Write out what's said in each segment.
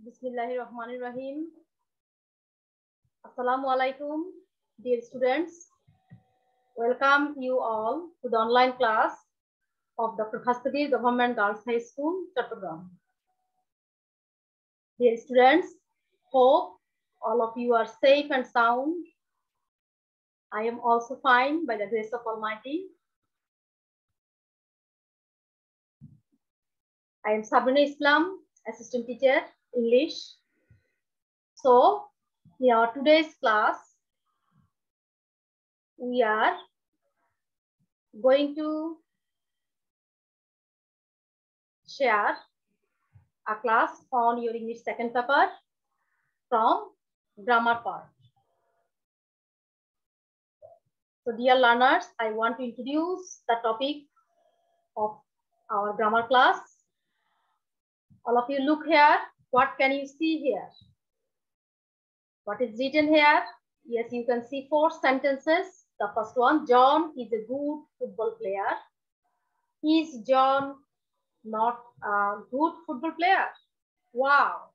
Bismillahirrahmanirrahim. Assalamu alaikum, dear students. Welcome you all to the online class of Dr. Khastagir Government Girls High School, Chattogram. Dear students, hope all of you are safe and sound. I am also fine by the grace of Almighty. I am Sabrina Islam, Assistant Teacher, English. So, in our today's class, we are going to share a class on your English second paper from grammar part. So dear learners, I want to introduce the topic of our grammar class. All of you look here. What can you see here? What is written here? Yes, you can see 4 sentences. The first one, John is a good football player. Is John not a good football player? Wow,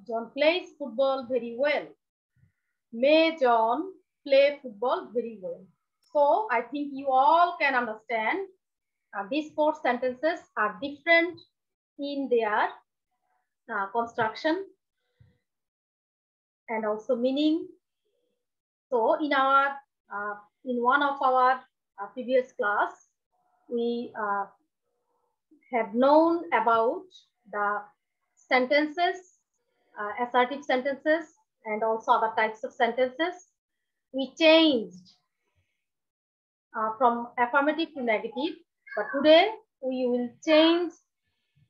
John plays football very well. May John play football very well. So I think you all can understand these 4 sentences are different in their construction and also meaning. So in our in one of our previous class, we have known about the sentences, assertive sentences, and also other types of sentences. We changed from affirmative to negative, but today we will change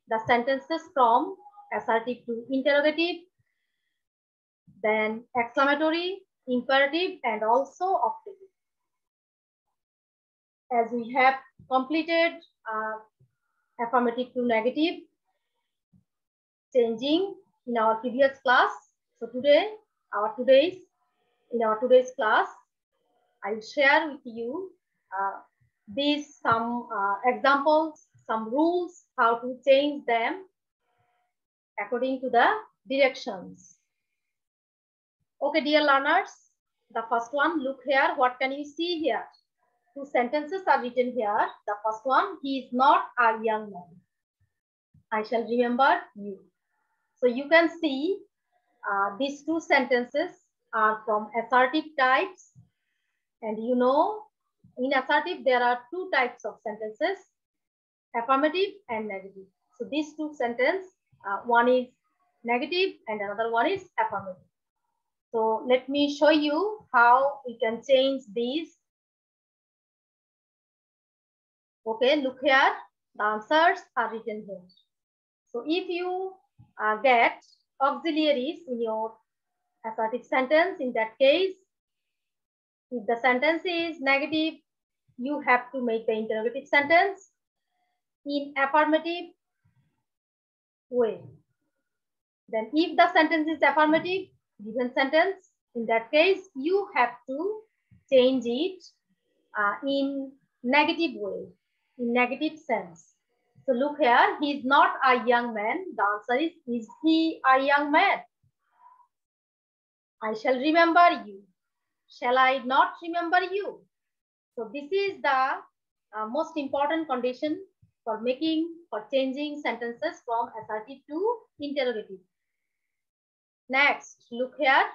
the sentences from assertive to interrogative, then exclamatory, imperative, and also optative. As we have completed affirmative to negative changing in our previous class, so today in our today's class, I will share with you these some examples, some rules, how to change them according to the directions. Okay, dear learners, the first one, look here. What can you see here? 2 sentences are written here. The first one, he is not a young man. I shall remember you. So you can see these 2 sentences are from assertive types. And you know, in assertive, there are 2 types of sentences, affirmative and negative. So these 2 sentences, one is negative and another one is affirmative. So let me show you how we can change these. Okay, look here. The answers are written here. So if you get auxiliaries in your assertive sentence, in that case, if the sentence is negative, you have to make the interrogative sentence in affirmative way. Then if the sentence is affirmative, given sentence, in that case, you have to change it in negative way, in negative sense. So look here, he is not a young man. The answer is he a young man? I shall remember you. Shall I not remember you? So this is the most important condition for changing sentences from assertive to interrogative. Next, look here.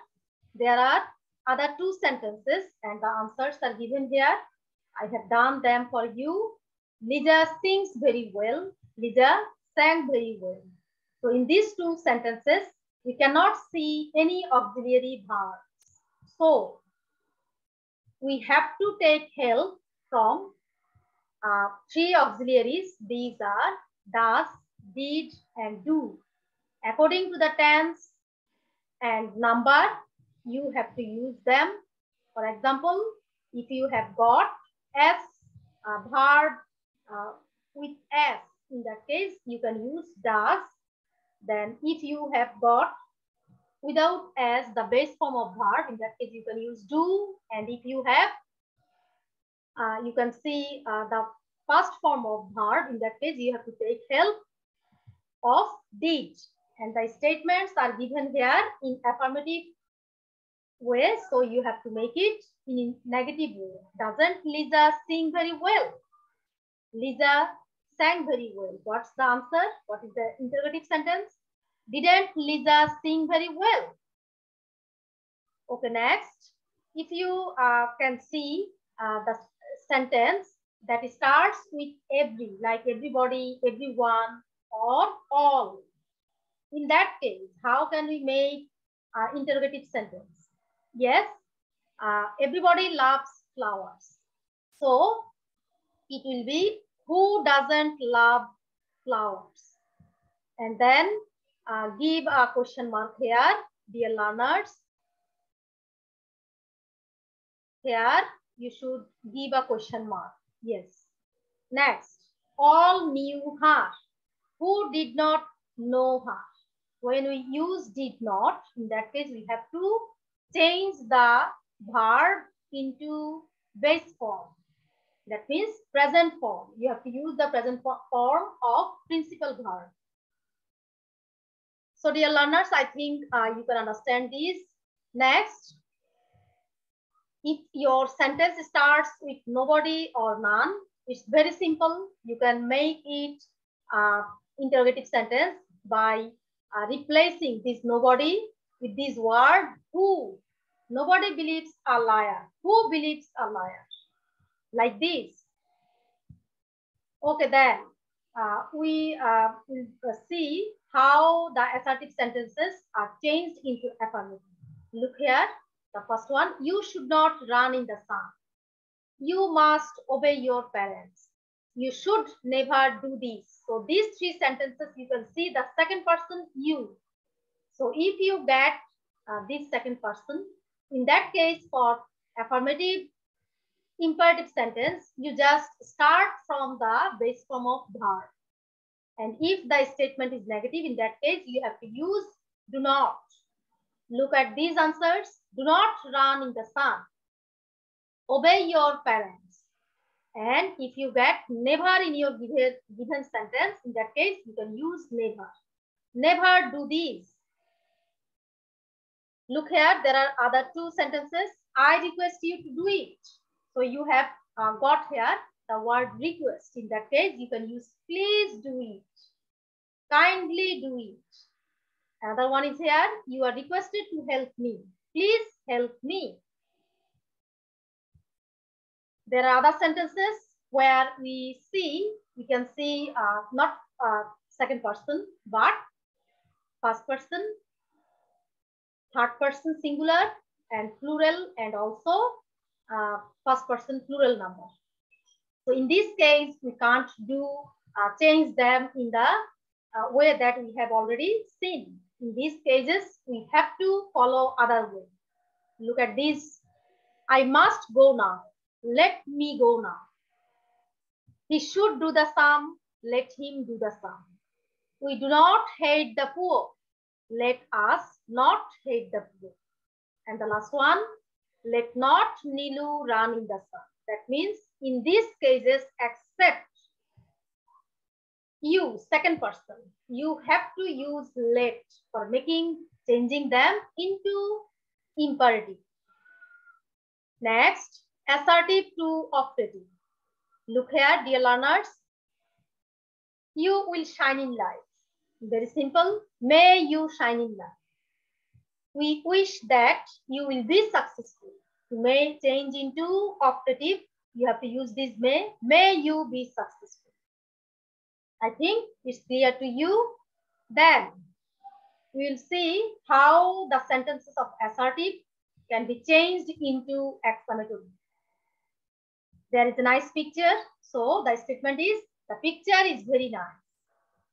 There are other 2 sentences and the answers are given here. I have done them for you. Lisa sings very well. Lisa sang very well. So in these 2 sentences, we cannot see any auxiliary verbs. So we have to take help from 3 auxiliaries. These are does, did, and do. According to the tense and number, you have to use them. For example, if you have got S verb with S, in that case, you can use does. Then if you have got without S, the base form of verb, in that case, you can use do. And if you have, you can see the first form of verb, in that case, you have to take help of did. And the statements are given here in affirmative way, so you have to make it in negative way. Doesn't Lisa sing very well? Lisa sang very well. What's the answer? What is the interrogative sentence? Didn't Lisa sing very well? Okay, next. If you can see the sentence that starts with every, like everybody, everyone, or all. In that case, how can we make interrogative sentence? Yes, everybody loves flowers. So it will be, who doesn't love flowers? And then give a question mark here, dear learners. Here you should give a question mark. Yes. Next, all knew her. Who did not know her? When we use did not, in that case, we have to change the verb into base form. That means present form. You have to use the present form of principal verb. So dear learners, I think you can understand this. Next, if your sentence starts with nobody or none, it's very simple. You can make it interrogative sentence by replacing this nobody with this word who. Nobody believes a liar. Who believes a liar? Like this. Okay, then we will see how the assertive sentences are changed into affirmative. Look here, the first one, you should not run in the sun. You must obey your parents. You should never do this. So these three sentences, you can see the second person, you. So if you get this second person, in that case for affirmative imperative sentence, you just start from the base form of verb. And if the statement is negative, in that case, you have to use do not. Look at these answers. Do not run in the sun. Obey your parents. And if you get never in your given sentence, in that case, you can use never. Never do this. Look here, there are other two sentences. I request you to do it. So you have got here the word request. In that case, you can use please do it. Kindly do it. Another one is here. You are requested to help me. Please help me. There are other sentences where we can see not second person, but first person, third person singular and plural, and also first person plural number. So in this case, we can't do change them in the way that we have already seen. In these cases, we have to follow other way. Look at this. I must go now. Let me go now. He should do the sum. Let him do the sum. We do not hate the poor. Let us not hate the poor. And the last one, let not Nilu run in the sun. That means in these cases, except you, second person, you have to use let for changing them into imperative. Next, assertive to optative. Look here, dear learners. You will shine in light. Very simple. May you shine in light. We wish that you will be successful. To may change into optative, you have to use this may. May you be successful. I think it's clear to you. Then we will see how the sentences of assertive can be changed into exclamatory. There is a nice picture. So the statement is, the picture is very nice.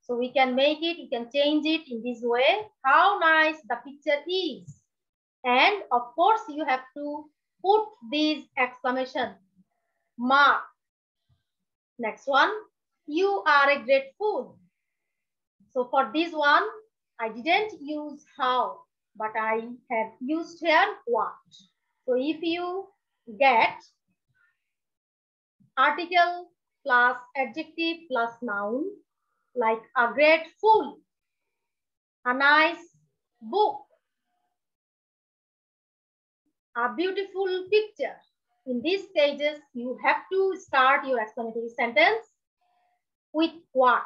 So we can make it, we can change it in this way. How nice the picture is. And of course, you have to put these exclamation mark. Next one, you are a great fool. So for this one, I didn't use how, but I have used here what. So if you get article plus adjective plus noun, like a great fool, a nice book, a beautiful picture. In these stages, you have to start your explanatory sentence with what.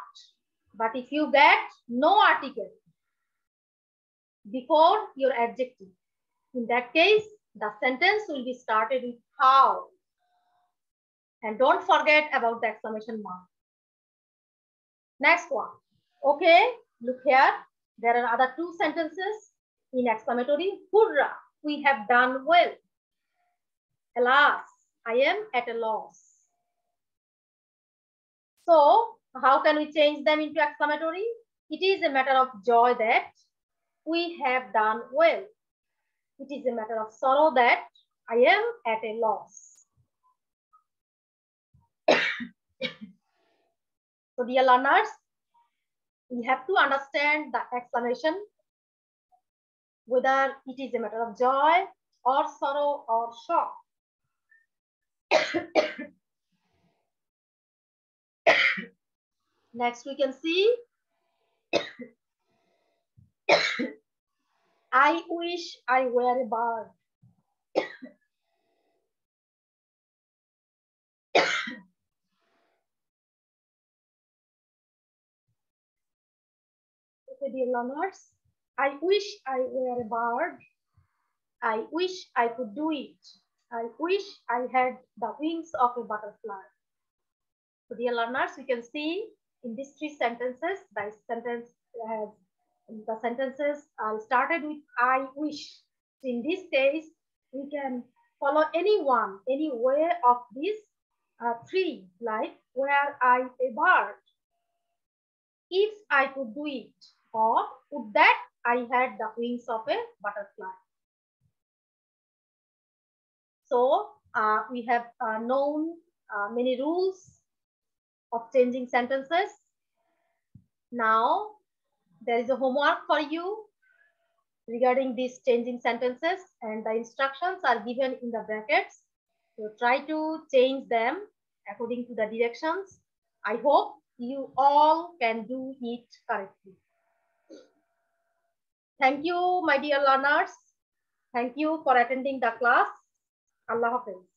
But if you get no article before your adjective, in that case, the sentence will be started with how. And don't forget about the exclamation mark. Next one. Okay, look here. There are other two sentences in exclamatory. Hurrah, we have done well. Alas, I am at a loss. So, how can we change them into exclamatory? It is a matter of joy that we have done well. It is a matter of sorrow that I am at a loss. So, dear learners, we have to understand the exclamation, whether it is a matter of joy or sorrow or shock. Next, we can see I wish I were a bird. Okay, dear learners, I wish I were a bird. I wish I could do it. I wish I had the wings of a butterfly. So, dear learners, we can see in these three sentences, the sentences are started with I wish. So, in this case, we can follow any way of these three, like were I a bird, if I could do it, or would that I had the wings of a butterfly. So we have known many rules of changing sentences. Now there is a homework for you regarding these changing sentences, and the instructions are given in the brackets. So try to change them according to the directions. I hope you all can do it correctly. Thank you, my dear learners. Thank you for attending the class. Allah Hafiz.